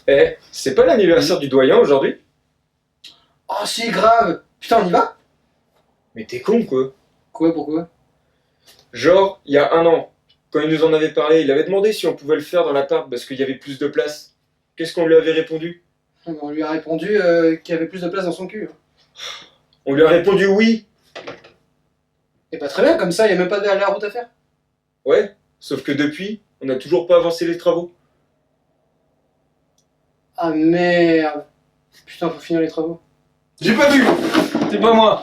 Eh, c'est pas l'anniversaire du doyen aujourd'hui? Oh, c'est grave! Putain, on y va? Mais t'es con quoi. Quoi, pourquoi? Genre, il y a un an, quand il nous en avait parlé, il avait demandé si on pouvait le faire dans l'appart parce qu'il y avait plus de place. Qu'est-ce qu'on lui avait répondu? On lui a répondu qu'il y avait plus de place dans son cul. On lui a répondu oui. Et pas très bien, comme ça, il n'y a même pas de la route à faire. Ouais, sauf que depuis, on n'a toujours pas avancé les travaux. Ah merde! Putain, faut finir les travaux. J'ai pas vu. C'est pas moi.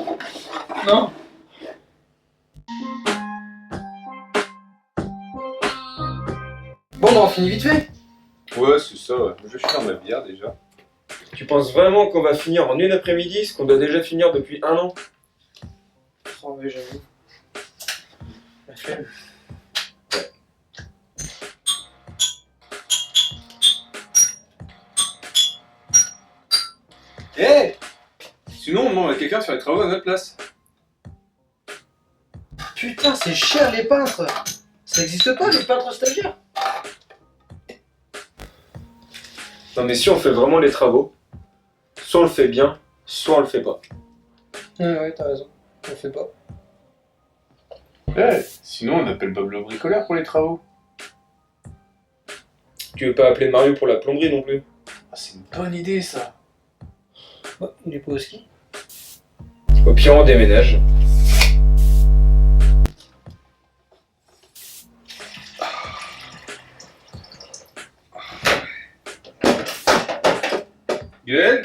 Non. Bon, bah on finit vite fait. Ouais, c'est ça. Ouais. Je vais finir ma bière déjà. Tu penses vraiment qu'on va finir en une après-midi ce qu'on doit déjà finir depuis un an? Oh, ouais, j'avoue. La flemme. Eh Sinon, on demande à quelqu'un de faire les travaux à notre place. Putain, c'est cher les peintres! Ça existe pas, les peintres stagiaires? Non mais si on fait vraiment les travaux, soit on le fait bien, soit on le fait pas. Ouais, t'as raison. On le fait pas. Eh, sinon, on appelle Bob le bricoleur pour les travaux. Tu veux pas appeler Mario pour la plomberie non plus? Ah, c'est une bonne idée, ça. Ouais, il est pas au ski. Au pire on déménage. Gaël,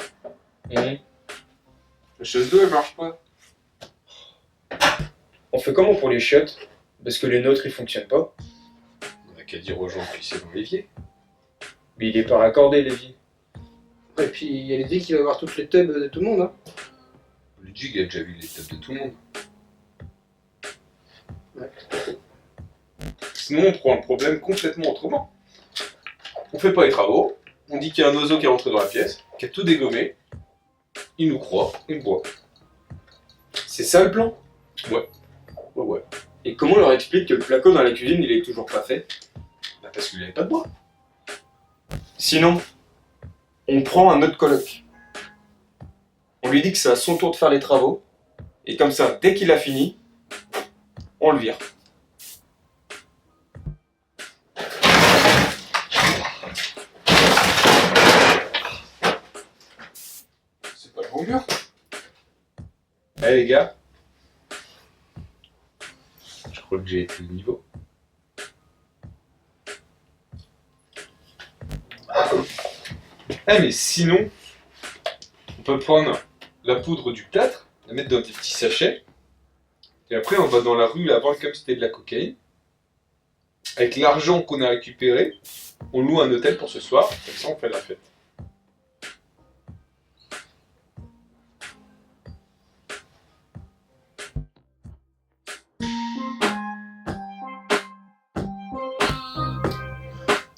la chasse d'eau, elle marche pas. On fait comment pour les chiottes? Parce que les nôtres ils fonctionnent pas. On a qu'à dire aux gens de pisser dans l'évier. Mais il est pas raccordé l'évier. Et puis, il y a l'idée qui va voir toutes les tubs de tout le monde, hein. Le jig a déjà vu les tables de tout le monde. Ouais. Sinon, on prend le problème complètement autrement. On fait pas les travaux, on dit qu'il y a un oiseau qui est rentré dans la pièce, qui a tout dégommé, il nous croit, il boit. C'est ça le plan? Ouais. Ouais. Et comment on leur explique que le placo dans la cuisine il est toujours pas fait? Bah parce qu'il avait pas de bois. Sinon, on prend un autre coloc. On lui dit que c'est à son tour de faire les travaux, et comme ça, dès qu'il a fini, on le vire. C'est pas le bon mur. Eh les gars, Je crois que j'ai été le niveau. Eh mais sinon, on peut prendre la poudre du plâtre, la mettre dans des petits sachets, et après on va dans la rue la vendre comme si c'était de la cocaïne. Avec l'argent qu'on a récupéré, on loue un hôtel pour ce soir, comme ça on fait la fête.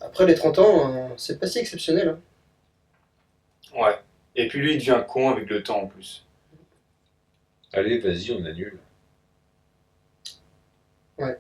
Après les 30 ans, c'est pas si exceptionnel, hein. ouais. Et puis lui il devient con avec le temps en plus. Allez, vas-y, on annule. Ouais.